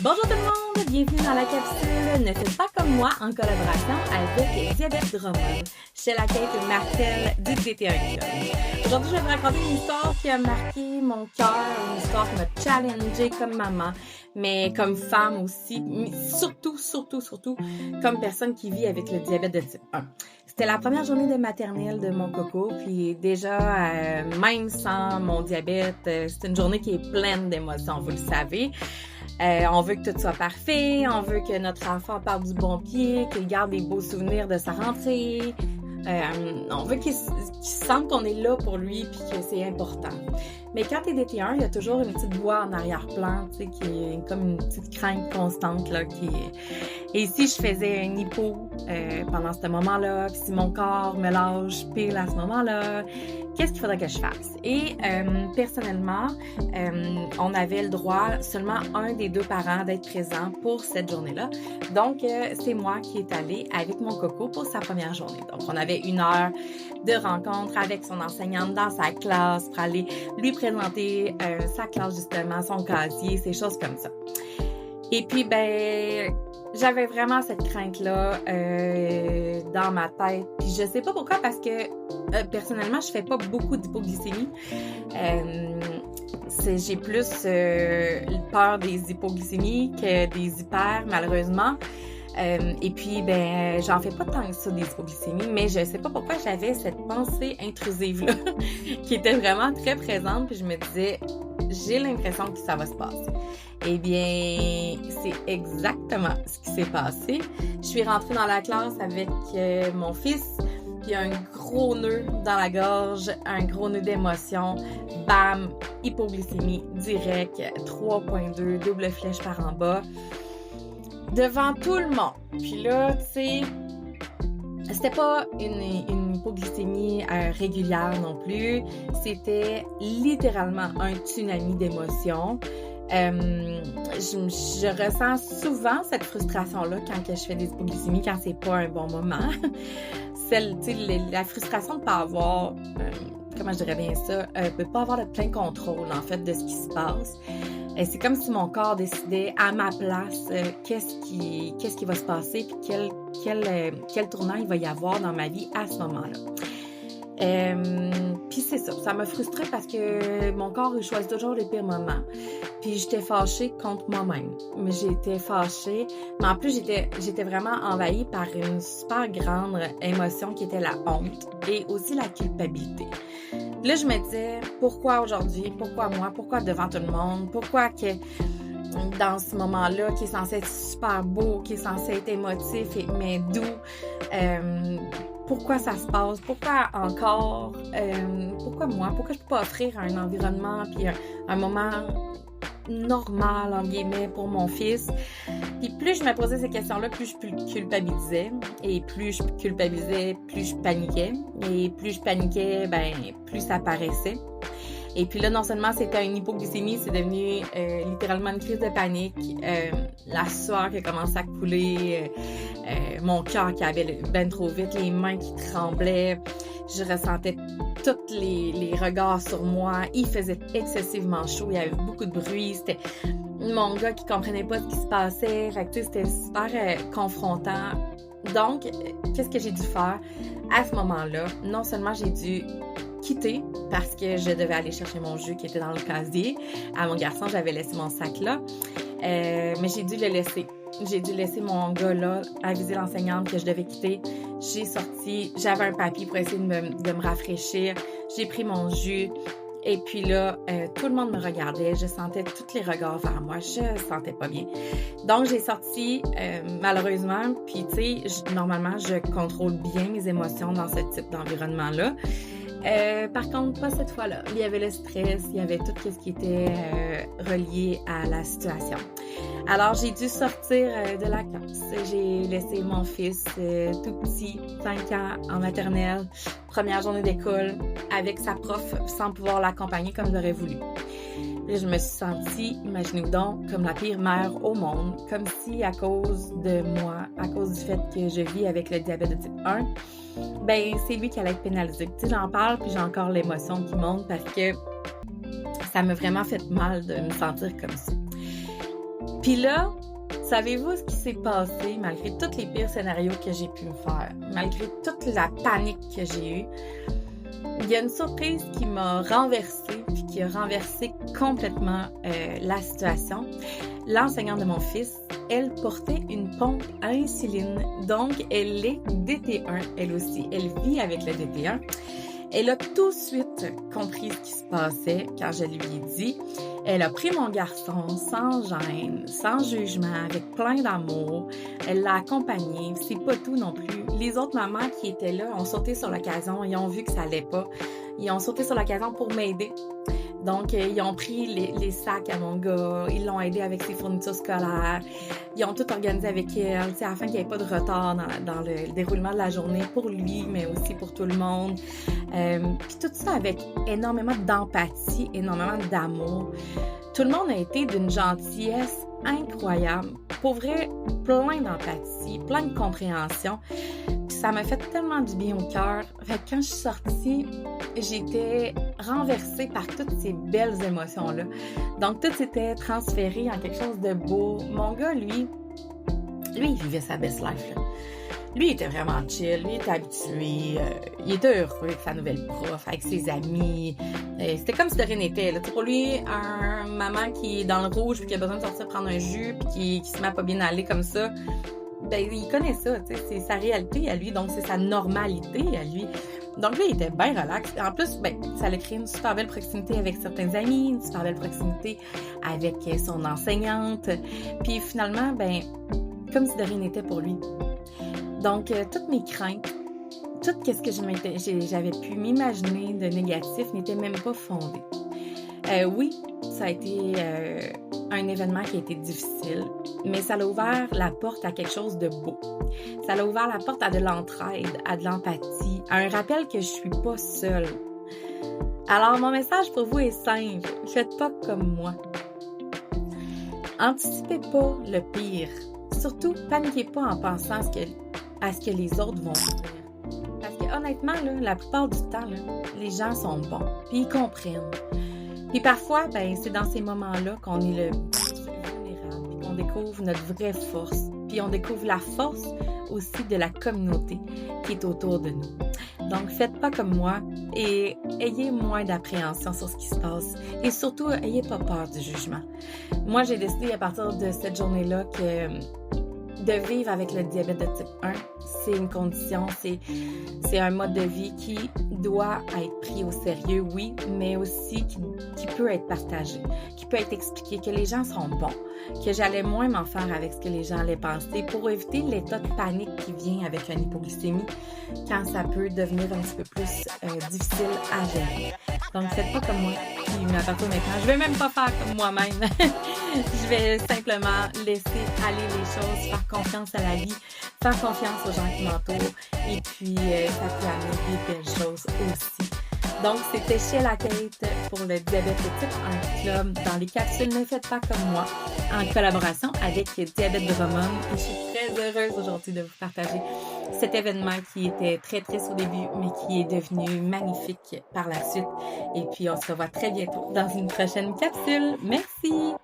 Bonjour tout le monde, bienvenue dans la capsule Ne faites pas comme moi en collaboration avec Diabète Drummond, chez la quête Martel du DT1 Club. Aujourd'hui, je vais vous raconter une histoire qui a marqué mon cœur, une histoire qui m'a challengée comme maman, mais comme femme aussi, mais surtout comme personne qui vit avec le diabète de type 1. C'était la première journée de maternelle de mon coco, puis déjà, même sans mon diabète, c'est une journée qui est pleine d'émotions, vous le savez. On veut que tout soit parfait, on veut que notre enfant parte du bon pied, qu'il garde des beaux souvenirs de sa rentrée. On veut qu'il sente qu'on est là pour lui puis que c'est important. Mais quand t'es DT1, il y a toujours une petite voix en arrière-plan, tu sais, qui est comme une petite crainte constante, là, Et si je faisais un hypo pendant ce moment-là, puis si mon corps me lâche pile à ce moment-là, qu'est-ce qu'il faudrait que je fasse? Et personnellement, on avait le droit, seulement un des deux parents, d'être présent pour cette journée-là. Donc, c'est moi qui est allée avec mon coco pour sa première journée. Donc, on avait 1 heure de rencontre avec son enseignante dans sa classe pour aller lui présenter sa classe, justement, son casier, ces choses comme ça. Et puis, j'avais vraiment cette crainte-là dans ma tête. Puis je sais pas pourquoi, parce que personnellement, je fais pas beaucoup d'hypoglycémie. J'ai plus peur des hypoglycémies que des hyper, malheureusement. Et puis, j'en fais pas tant que ça des hypoglycémies, mais je sais pas pourquoi j'avais cette pensée intrusive-là qui était vraiment très présente, puis je me disais, j'ai l'impression que ça va se passer. Eh bien, c'est exactement ce qui s'est passé. Je suis rentrée dans la classe avec mon fils, puis un gros nœud dans la gorge, un gros nœud d'émotion. Bam! Hypoglycémie direct, 3.2, double flèche par en bas. Devant tout le monde. Puis là, tu sais, c'était pas une hypoglycémie régulière non plus. C'était littéralement un tsunami d'émotions. Je ressens souvent cette frustration-là quand je fais des hypoglycémies, quand c'est pas un bon moment. La frustration de pas avoir, comment je dirais bien ça, de pas avoir le plein contrôle, en fait, de ce qui se passe. C'est comme si mon corps décidait à ma place qu'est-ce qui va se passer puis quel tournant il va y avoir dans ma vie à ce moment-là. Puis c'est ça m'a frustrée parce que mon corps il choisit toujours les pires moments. Puis j'étais fâchée contre moi-même. Mais j'étais fâchée, mais en plus j'étais vraiment envahie par une super grande émotion qui était la honte et aussi la culpabilité. Là, je me disais, pourquoi aujourd'hui? Pourquoi moi? Pourquoi devant tout le monde? Pourquoi que dans ce moment-là, qui est censé être super beau, qui est censé être émotif, mais doux, pourquoi ça se passe? Pourquoi encore? Pourquoi moi? Pourquoi je peux pas offrir un environnement puis un moment normal, en guillemets, pour mon fils? Puis plus je me posais ces questions-là, plus je culpabilisais. Et plus je culpabilisais, plus je paniquais. Et plus je paniquais, plus ça paraissait. Et puis là, non seulement c'était une hypoglycémie, c'est devenu littéralement une crise de panique. La sueur qui a commencé à couler, mon cœur qui avait ben trop vite, les mains qui tremblaient. Je ressentais tous les regards sur moi. Il faisait excessivement chaud, il y avait beaucoup de bruit. C'était mon gars qui comprenait pas ce qui se passait. Fait que, c'était super confrontant. Donc, qu'est-ce que j'ai dû faire à ce moment-là? Non seulement j'ai dû quitter parce que je devais aller chercher mon jus qui était dans le casier. À mon garçon, j'avais laissé mon sac là. Mais j'ai dû le laisser. J'ai dû laisser mon gars là, aviser l'enseignante que je devais quitter. J'ai sorti, j'avais un papier pour essayer de me rafraîchir. J'ai pris mon jus. Et puis là, tout le monde me regardait. Je sentais tous les regards vers moi. Je sentais pas bien. Donc, j'ai sorti, malheureusement. Puis, tu sais, normalement, je contrôle bien mes émotions dans ce type d'environnement-là. Par contre, pas cette fois-là. Il y avait le stress, il y avait tout ce qui était relié à la situation. Alors, j'ai dû sortir de la classe. J'ai laissé mon fils tout petit, 5 ans, en maternelle, première journée d'école, avec sa prof, sans pouvoir l'accompagner comme j'aurais voulu. Là, je me suis sentie, imaginez-vous donc, comme la pire mère au monde, comme si à cause de moi, à cause du fait que je vis avec le diabète de type 1, c'est lui qui allait être pénalisé. Tu sais, j'en parle, puis j'ai encore l'émotion qui monte parce que ça m'a vraiment fait mal de me sentir comme ça. Puis là, savez-vous ce qui s'est passé malgré tous les pires scénarios que j'ai pu me faire, malgré toute la panique que j'ai eue? Il y a une surprise qui m'a renversée, puis qui a renversé complètement la situation. L'enseignante de mon fils, elle portait une pompe à insuline, donc elle est DT1, elle aussi. Elle vit avec le DT1. Elle a tout de suite compris ce qui se passait quand je lui ai dit. Elle a pris mon garçon sans gêne, sans jugement, avec plein d'amour. Elle l'a accompagné. C'est pas tout non plus. Les autres mamans qui étaient là ont sauté sur l'occasion. Ils ont vu que ça allait pas. Ils ont sauté sur l'occasion pour m'aider. Donc, ils ont pris les sacs à mon gars, ils l'ont aidé avec ses fournitures scolaires, ils ont tout organisé avec elle, afin qu'il n'y ait pas de retard dans le déroulement de la journée pour lui, mais aussi pour tout le monde. Puis tout ça avec énormément d'empathie, énormément d'amour. Tout le monde a été d'une gentillesse incroyable. Pour vrai, plein d'empathie, plein de compréhension. Puis ça m'a fait tellement du bien au cœur. Fait que quand je suis sortie, j'étais renversée par toutes ces belles émotions-là. Donc, tout s'était transféré en quelque chose de beau. Mon gars, lui, il vivait sa best life, là. Lui, il était vraiment chill, lui, il était habitué, il était heureux avec sa nouvelle prof, avec ses amis. C'était comme si de rien n'était. Là. Pour lui, un maman qui est dans le rouge puis qui a besoin de sortir prendre un jus puis qui se met à pas bien aller comme ça, ben il connaît ça, c'est sa réalité à lui, donc c'est sa normalité à lui. Donc là, il était bien relax. En plus, ben, ça a créé une super belle proximité avec certains amis, une super belle proximité avec son enseignante. Puis finalement, ben, comme si de rien n'était pour lui. Donc, toutes mes craintes, tout ce que j'avais pu m'imaginer de négatif n'était même pas fondé. Oui, ça a été un événement qui a été difficile, mais ça a ouvert la porte à quelque chose de beau. Ça a ouvert la porte à de l'entraide, à de l'empathie, à un rappel que je suis pas seule. Alors, mon message pour vous est simple. Faites pas comme moi. Anticipez pas le pire. Surtout, paniquez pas en pensant à ce que les autres vont faire. Parce que honnêtement, là, la plupart du temps, là, les gens sont bons, puis ils comprennent. Puis parfois, ben, c'est dans ces moments-là qu'on est le plus vulnérable, puis qu'on découvre notre vraie force, puis on découvre la force aussi de la communauté qui est autour de nous. Donc, faites pas comme moi et ayez moins d'appréhension sur ce qui se passe. Et surtout, ayez pas peur du jugement. Moi, j'ai décidé à partir de cette journée-là que de vivre avec le diabète de type 1, c'est une condition, c'est un mode de vie qui doit être pris au sérieux, oui, mais aussi qui peut être partagé, qui peut être expliqué, que les gens sont bons, que j'allais moins m'en faire avec ce que les gens allaient penser pour éviter l'état de panique qui vient avec une hypoglycémie quand ça peut devenir un petit peu plus difficile à gérer. Donc, faites pas comme moi, qui m'appartient maintenant. Je vais même pas faire comme moi-même. Je vais simplement laisser aller les choses, faire confiance à la vie, faire confiance aux gens qui m'entourent. Et puis, ça peut amener des belles choses aussi. Donc, c'était chez la Kate pour le diabète de type 1 Club dans les capsules Ne faites pas comme moi, en collaboration avec Diabète de Romane. Et je suis très heureuse aujourd'hui de vous partager cet événement qui était très triste au début, mais qui est devenu magnifique par la suite. Et puis, on se revoit très bientôt dans une prochaine capsule. Merci!